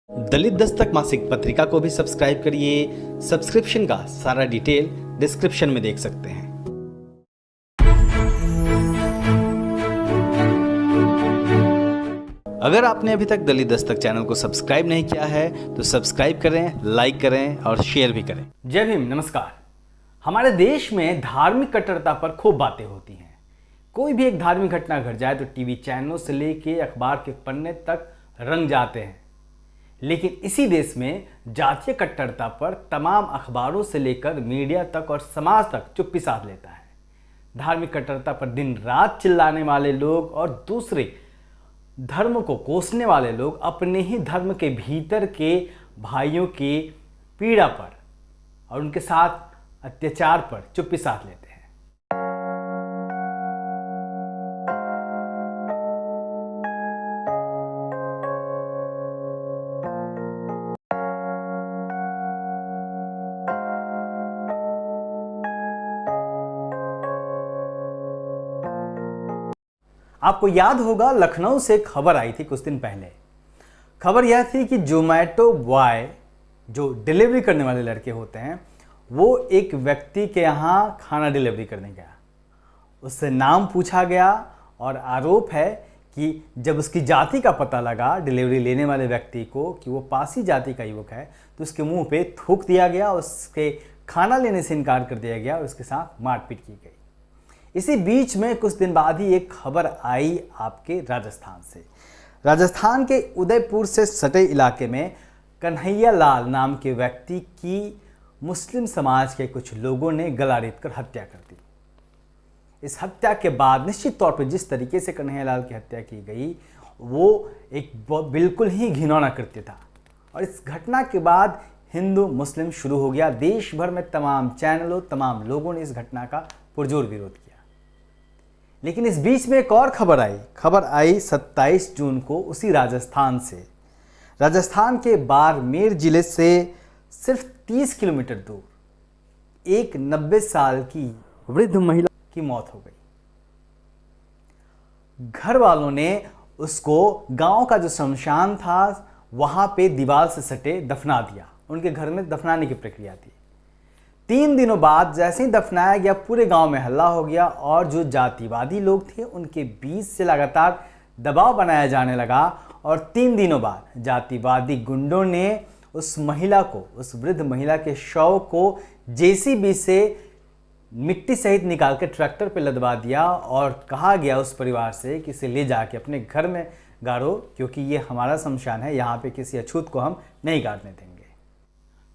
दलित दस्तक मासिक पत्रिका को भी सब्सक्राइब करिए। सब्सक्रिप्शन का सारा डिटेल डिस्क्रिप्शन में देख सकते हैं। अगर आपने अभी तक दलित दस्तक चैनल को सब्सक्राइब नहीं किया है तो सब्सक्राइब करें, लाइक करें और शेयर भी करें। जय भीम, नमस्कार। हमारे देश में धार्मिक कट्टरता पर खूब बातें होती हैं। कोई भी एक धार्मिक घटना घट जाए तो टीवी चैनलों से लेके अखबार के पन्ने तक रंग जाते हैं। लेकिन इसी देश में जातीय कट्टरता पर तमाम अखबारों से लेकर मीडिया तक और समाज तक चुप्पी साध लेता है। धार्मिक कट्टरता पर दिन रात चिल्लाने वाले लोग और दूसरे धर्म को कोसने वाले लोग अपने ही धर्म के भीतर के भाइयों की पीड़ा पर और उनके साथ अत्याचार पर चुप्पी साध लेते हैं। आपको याद होगा, लखनऊ से खबर आई थी कुछ दिन पहले। खबर यह थी कि जोमैटो बॉय, जो डिलीवरी करने वाले लड़के होते हैं, वो एक व्यक्ति के यहाँ खाना डिलीवरी करने गया। उससे नाम पूछा गया और आरोप है कि जब उसकी जाति का पता लगा डिलीवरी लेने वाले व्यक्ति को कि वो पासी जाति का युवक है, तो उसके मुंह पे थूक दिया गया, उसके खाना लेने से इनकार कर दिया गया और उसके साथ मारपीट की गई। इसी बीच में कुछ दिन बाद ही एक खबर आई आपके राजस्थान से। राजस्थान के उदयपुर से सटे इलाके में कन्हैया लाल नाम के व्यक्ति की मुस्लिम समाज के कुछ लोगों ने गला रेत कर हत्या कर दी। इस हत्या के बाद निश्चित तौर पर जिस तरीके से कन्हैया लाल की हत्या की गई वो एक बिल्कुल ही घिनौना कृत्य था। और इस घटना के बाद हिंदू मुस्लिम शुरू हो गया। देश भर में तमाम चैनलों, तमाम लोगों ने इस घटना का पुरजोर विरोध किया। लेकिन इस बीच में एक और खबर आई 27 जून को उसी राजस्थान से। राजस्थान के बाड़मेर जिले से सिर्फ 30 किलोमीटर दूर एक 90 साल की वृद्ध महिला की मौत हो गई। घर वालों ने उसको गांव का जो शमशान था वहां पे दीवार से सटे दफना दिया। उनके घर में दफनाने की प्रक्रिया थी। 3 दिनों बाद जैसे ही दफनाया गया पूरे गांव में हल्ला हो गया और जो जातिवादी लोग थे उनके बीच से लगातार दबाव बनाया जाने लगा। और 3 दिनों बाद जातिवादी गुंडों ने उस महिला को, उस वृद्ध महिला के शव को जेसीबी से मिट्टी सहित निकाल कर ट्रैक्टर पर लदवा दिया और कहा गया उस परिवार से कि इसे ले जाके अपने घर में गाड़ो, क्योंकि ये हमारा शमशान है, यहाँ पे किसी अछूत को हम नहीं गाड़ने देंगे।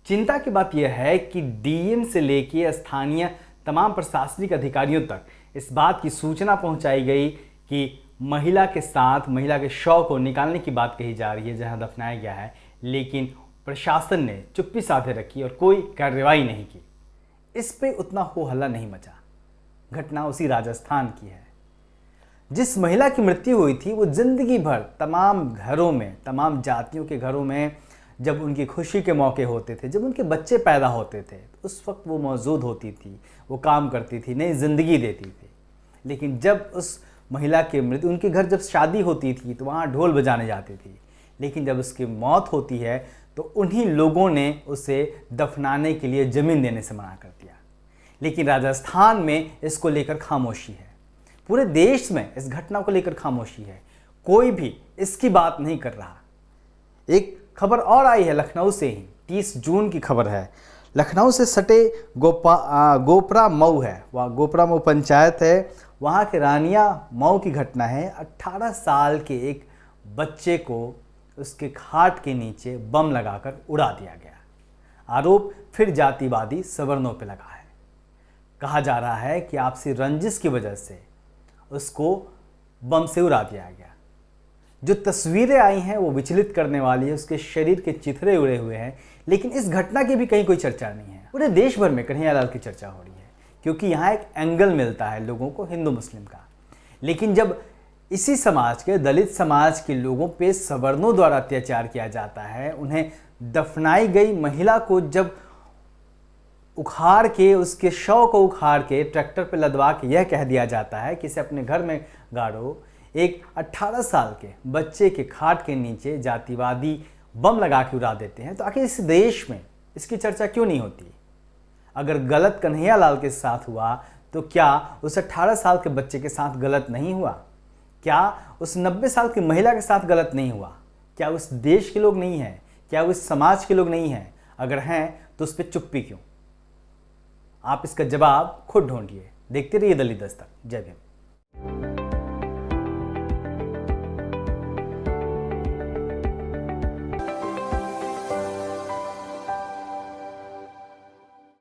चिंता की बात यह है कि डीएम से लेकर स्थानीय तमाम प्रशासनिक अधिकारियों तक इस बात की सूचना पहुंचाई गई कि महिला के साथ महिला के शव को निकालने की बात कही जा रही है जहां दफनाया गया है, लेकिन प्रशासन ने चुप्पी साधे रखी और कोई कार्रवाई नहीं की। इस पे उतना हो हल्ला नहीं मचा। घटना उसी राजस्थान की है। जिस महिला की मृत्यु हुई थी वो जिंदगी भर तमाम घरों में, तमाम जातियों के घरों में जब उनकी खुशी के मौके होते थे, जब उनके बच्चे पैदा होते थे, उस वक्त वो मौजूद होती थी, वो काम करती थी, नई जिंदगी देती थी। लेकिन जब उस महिला की मृत्यु, उनके घर जब शादी होती थी तो वहाँ ढोल बजाने जाती थी, लेकिन जब उसकी मौत होती है तो उन्हीं लोगों ने उसे दफनाने के लिए ज़मीन देने से मना कर दिया। लेकिन राजस्थान में इसको लेकर खामोशी है। पूरे देश में इस घटना को लेकर खामोशी है। कोई भी इसकी बात नहीं कर रहा। एक खबर और आई है लखनऊ से ही, 30 जून की खबर है। लखनऊ से सटे गोपरा मऊ है, वह गोपरा मऊ पंचायत है, वहाँ के रानिया मऊ की घटना है। 18 साल के एक बच्चे को उसके खाट के नीचे बम लगाकर उड़ा दिया गया। आरोप फिर जातिवादी सवर्णों पे लगा है। कहा जा रहा है कि आपसी रंजिश की वजह से उसको बम से उड़ा दिया गया। जो तस्वीरें आई हैं वो विचलित करने वाली है। उसके शरीर के चिथड़े उड़े हुए हैं, लेकिन इस घटना की भी कहीं कोई चर्चा नहीं है। पूरे देश भर में कन्हैया लाल की चर्चा हो रही है क्योंकि यहाँ एक एंगल मिलता है लोगों को हिंदू मुस्लिम का। लेकिन जब इसी समाज के, दलित समाज के लोगों पे सवर्णों द्वारा अत्याचार किया जाता है, उन्हें दफनाई गई महिला को जब उखाड़ के, उसके शव को उखाड़ के ट्रैक्टर पर लदवा के यह कह दिया जाता है कि इसे अपने घर में गाड़ो, एक 18 साल के बच्चे के खाट के नीचे जातिवादी बम लगा के उड़ा देते हैं, तो आखिर इस देश में इसकी चर्चा क्यों नहीं होती? अगर गलत कन्हैया लाल के साथ हुआ तो क्या उस 18 साल के बच्चे के साथ गलत नहीं हुआ? क्या उस 90 साल की महिला के साथ गलत नहीं हुआ? क्या उस देश के लोग नहीं हैं? क्या उस समाज के लोग नहीं हैं? अगर हैं तो उस पर चुप्पी क्यों? आप इसका जवाब खुद ढूंढिए। देखते रहिए दिल्ली दस्तक। जय भीम।